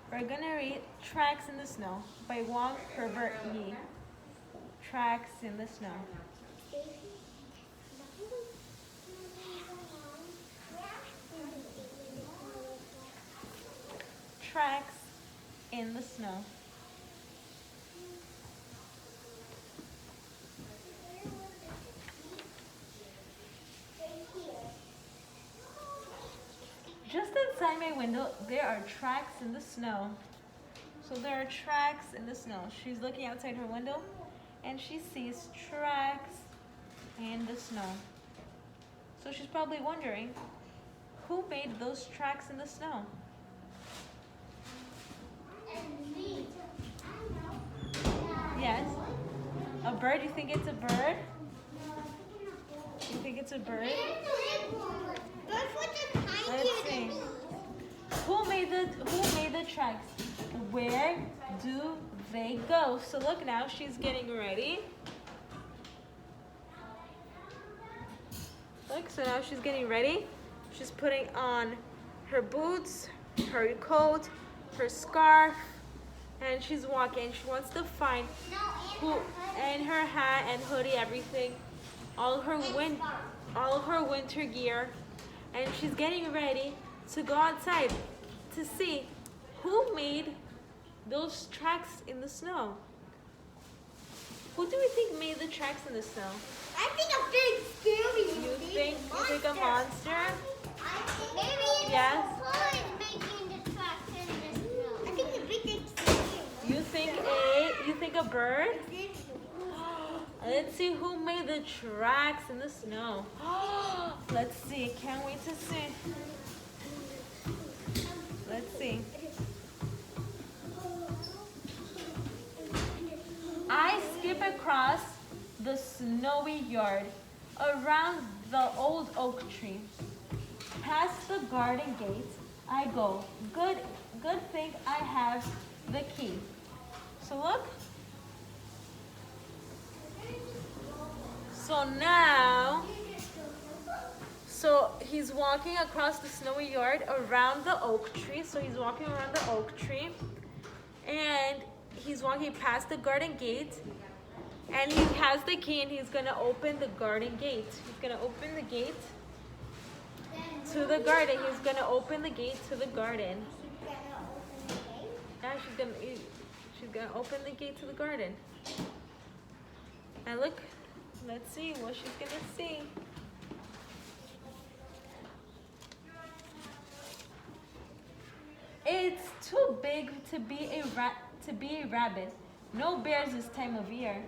We're gonna read Tracks in the Snow by Wong Herbert Yi. Tracks in the Snow. Tracks in the snow. Just inside my window, there are tracks in the snow. So there are tracks in the snow. She's looking outside her window and she sees tracks in the snow. So she's probably wondering, who made those tracks in the snow? Yes. A bird? You think it's a bird? You think it's a bird? Let's see. Who made the tracks? Where do they go? So look now, she's getting ready. Look, so now she's getting ready. She's putting on her boots, her coat, her scarf, and she's walking. She wants to find who, and her hat and hoodie, everything, all her winter gear, and she's getting ready to go outside to see who made those tracks in the snow. Who do we think made the tracks in the snow? I think a big scary. You think a monster? Maybe yes. Making the tracks in the snow. I think a big scary. You think a bird? Let's see who made the tracks in the snow. Let's see. Can't wait to see. Let's see. I skip across the snowy yard, around the old oak tree. Past the garden gate I go. Good thing I have the key. So look. So he's walking across the snowy yard around the oak tree. So he's walking around the oak tree and he's walking past the garden gate and he has the key and he's gonna open the garden gate. He's gonna open the gate to the garden. He's gonna open the gate to the garden. Yeah, she's gonna open the gate to the garden. And look, let's see what she's gonna see. It's too big to be a rabbit. No bears this time of year.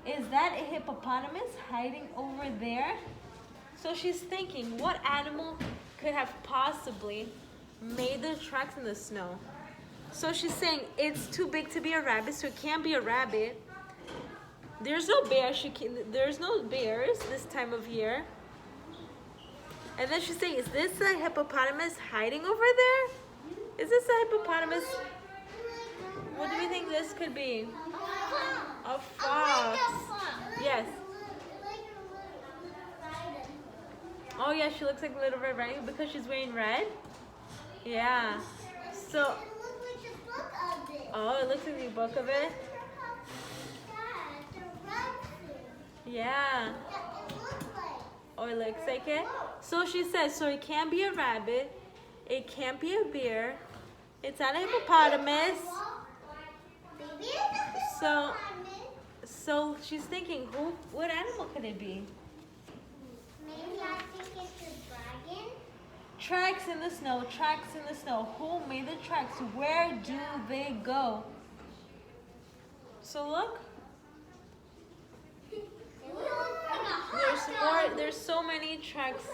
Is that a hippopotamus hiding over there? So she's thinking, what animal could have possibly made the tracks in the snow? So she's saying it's too big to be a rabbit, so it can't be a rabbit. There's no bear. There's no bears this time of year. And then she's saying, is this a hippopotamus hiding over there? Is this a hippopotamus? What do we think this could be? A fox. Yes. Oh yeah, she looks like Little Red Riding Hood because she's wearing red. Yeah. So. Oh, it looks like the book of it. Yeah. Oh, it looks like it. So she says, so it can't be a rabbit. It can't be a bear. It's not a hippopotamus. So she's thinking, what animal could it be? Maybe I think it's a dragon. Tracks in the snow, tracks in the snow. Who made the tracks? Where do they go? So look. There's so many tracks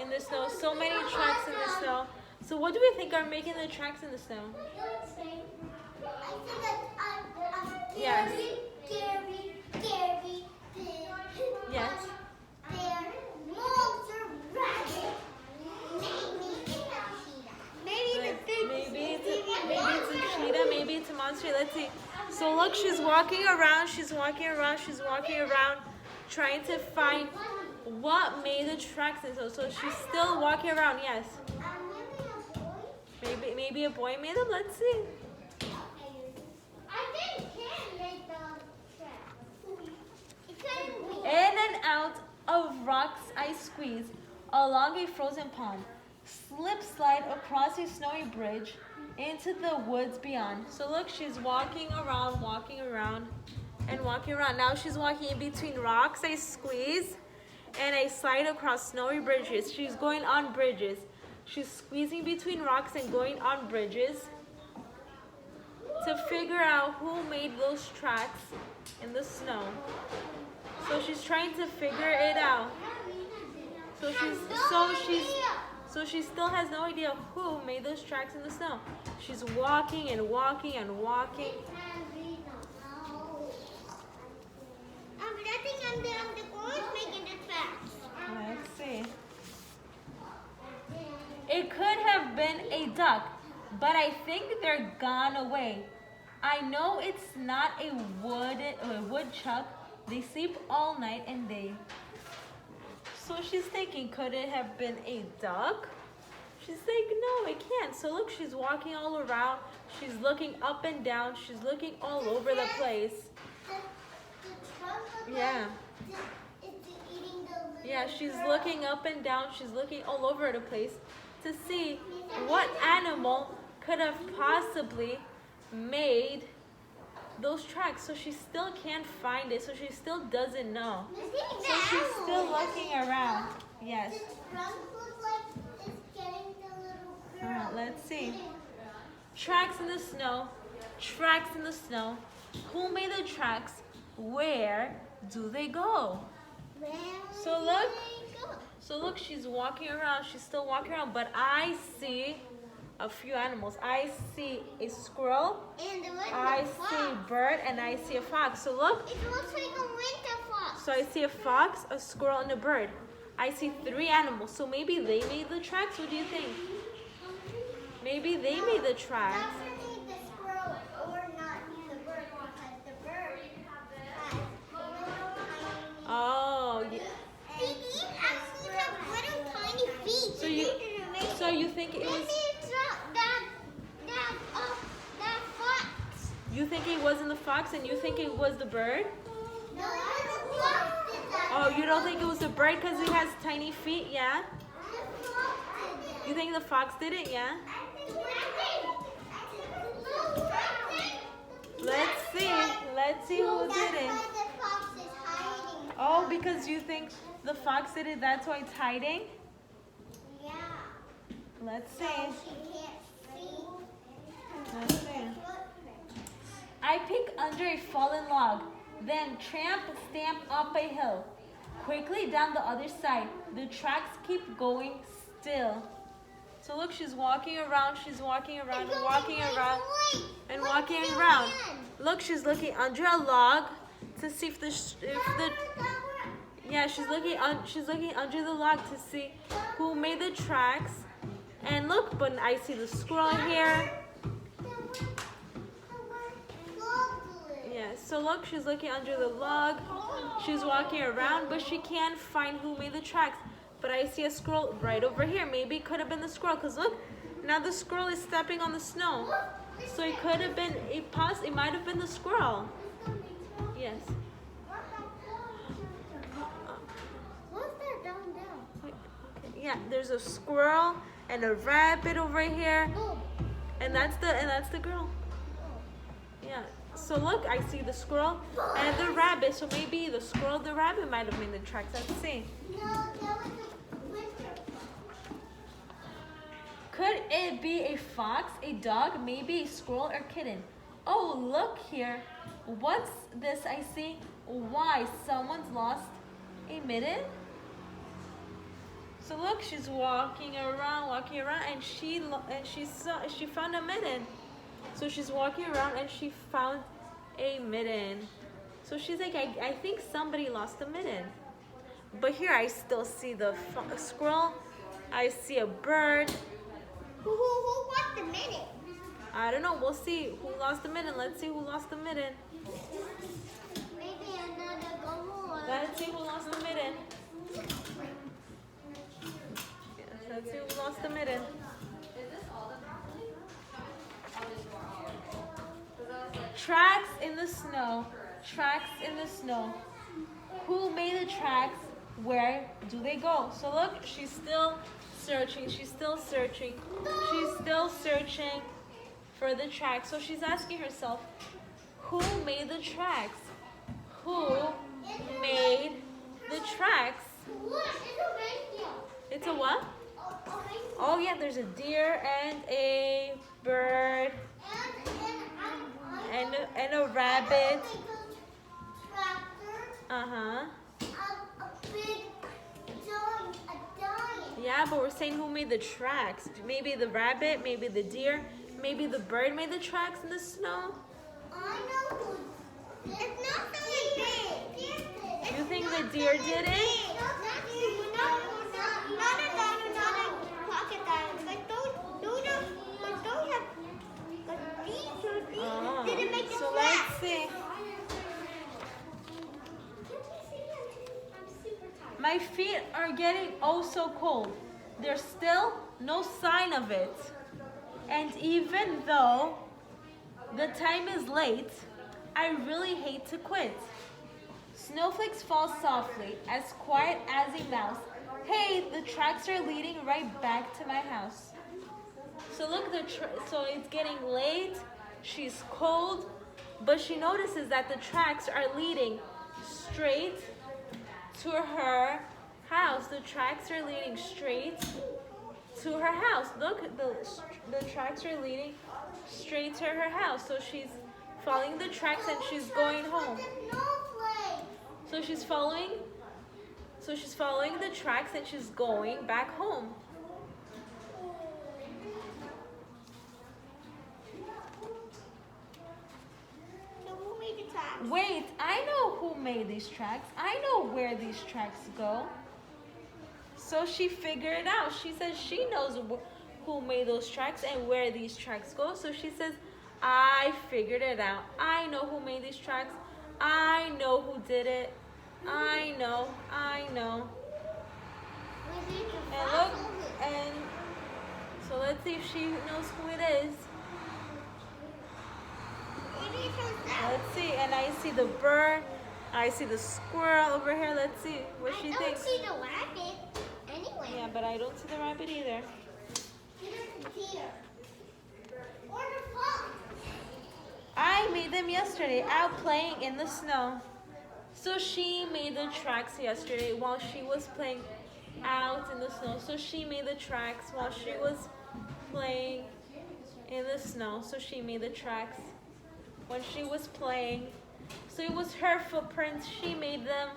in the snow, so many tracks in the snow. So what do we think are making the tracks in the snow? Yes. Yes. Maybe it's a cheetah, maybe it's a monster. Let's see. So look, she's walking around, trying to find what made the tracks in the snow. So she's still walking around, yes. Maybe maybe a boy made them. Let's see. I think can make the track. It couldn't be. In and out of rocks I squeeze along a frozen pond. Slip slide across a snowy bridge into the woods beyond. So look, she's walking around, and walking around. Now she's walking in between rocks I squeeze and I slide across snowy bridges. She's going on bridges. She's squeezing between rocks and going on bridges to figure out who made those tracks in the snow. So she's trying to figure it out. So she still has no idea who made those tracks in the snow. She's walking and walking and walking. But I think the girl is making the tracks. Let's see. It could have been a duck, but I think they're gone away. I know it's not a woodchuck. They sleep all night and day. So she's thinking, could it have been a duck? She's like, no, it can't. So look, she's walking all around. She's looking up and down. She's looking all over the place. Yeah. Yeah, she's looking up and down. She's looking all over the place to see what animal could have possibly made those tracks. So she still can't find it. So she still doesn't know. So she's still looking around. Yes. Alright, let's see. Tracks in the snow. Tracks in the snow. Who made the tracks? Where do they go? So look, she's walking around. She's still walking around, but I see a few animals. I see a squirrel, I see a bird, and I see a fox. So look. It looks like a winter fox. So I see a fox, a squirrel, and a bird. I see 3 animals. So maybe they made the tracks. What do you think? Maybe they made the tracks. Definitely the squirrel or not the bird, because the bird has little tiny. Oh, yeah. These actually have little tiny feet. So you think it was? Maybe it's that fox. You think it wasn't the fox, and you think it was the bird? No, it was the fox did that. Oh, you don't think it was the bird because it has tiny feet? Yeah. The fox did that. You think the fox did it? Yeah. Let's see who did it. Oh, because you think the fox did it, that's why it's hiding? Yeah. Let's So see. she can't see. Let's see. I peek under a fallen log, then stamp up a hill. Quickly down the other side. The tracks keep going still. So look, she's walking around, and walking around. Look, she's looking under a log to see if the yeah, she's looking under the log to see who made the tracks. And look, but I see the squirrel here. Yeah, so look, she's looking under the log. She's walking around, but she can't find who made the tracks. But I see a squirrel right over here. Maybe it could have been the squirrel, because look, now the squirrel is stepping on the snow. So it could have been, it might have been the squirrel. Yes. What's that down there? Wait, okay. Yeah, there's a squirrel and a rabbit over here. And that's the girl. Yeah. So look, I see the squirrel and the rabbit. So maybe the squirrel, the rabbit might have made the tracks. Let's see. No, that was a winter fox. Could it be a fox, a dog, maybe a squirrel or kitten? Oh, look here. What's this I see? Why, someone's lost a mitten? So look, she's walking around, and she found a mitten. So she's walking around and she found a mitten. So she's like, I think somebody lost a mitten. But here I still see the squirrel. I see a bird. Who got the minute? I don't know. We'll see who lost the mitten. Let's see who lost the mitten. Maybe another goal. Let's see who lost the mitten. Yes, let's see who lost the mitten. in the snow. Tracks in the snow. Who made the tracks? Where do they go? So look, she's still searching. She's still searching. She's still searching for the tracks. So she's asking herself, who made the tracks? Who made the tracks? It's a what? Oh yeah, there's a deer and a bird and a rabbit. Uh-huh. Yeah, but we're saying who made the tracks. Maybe the rabbit, maybe the deer, maybe the bird made the tracks in the snow. I know who. It's not so big. You think the deer did it? Not a crocodile. But those have these didn't make the So tracks. let's see. My feet are getting oh so cold. There's still no sign of it. And even though the time is late, I really hate to quit. Snowflakes fall softly, as quiet as a mouse. Hey, the tracks are leading right back to my house. So look, so it's getting late, she's cold, but she notices that the tracks are leading straight to her house. The tracks are leading straight to her house. Look, the tracks are leading straight to her house. So she's following the tracks and she's going home. So she's following the tracks and she's going back home. Wait, I know who made these tracks. I know where these tracks go. So she figured it out. She says she knows who made those tracks and where these tracks go. So she says, I figured it out. I know who made these tracks. I know who did it. I know. And look, and so let's see if she knows who it is. Let's see, and I see the bird, I see the squirrel over here. Let's see what she thinks. I don't see the rabbit anyway. Yeah, but I don't see the rabbit either. Or the fox. I made them yesterday out playing in the snow. So she made the tracks yesterday while she was playing out in the snow. So she made the tracks while she was playing in the snow. So she made the tracks when she was playing. So it was her footprints. She made them.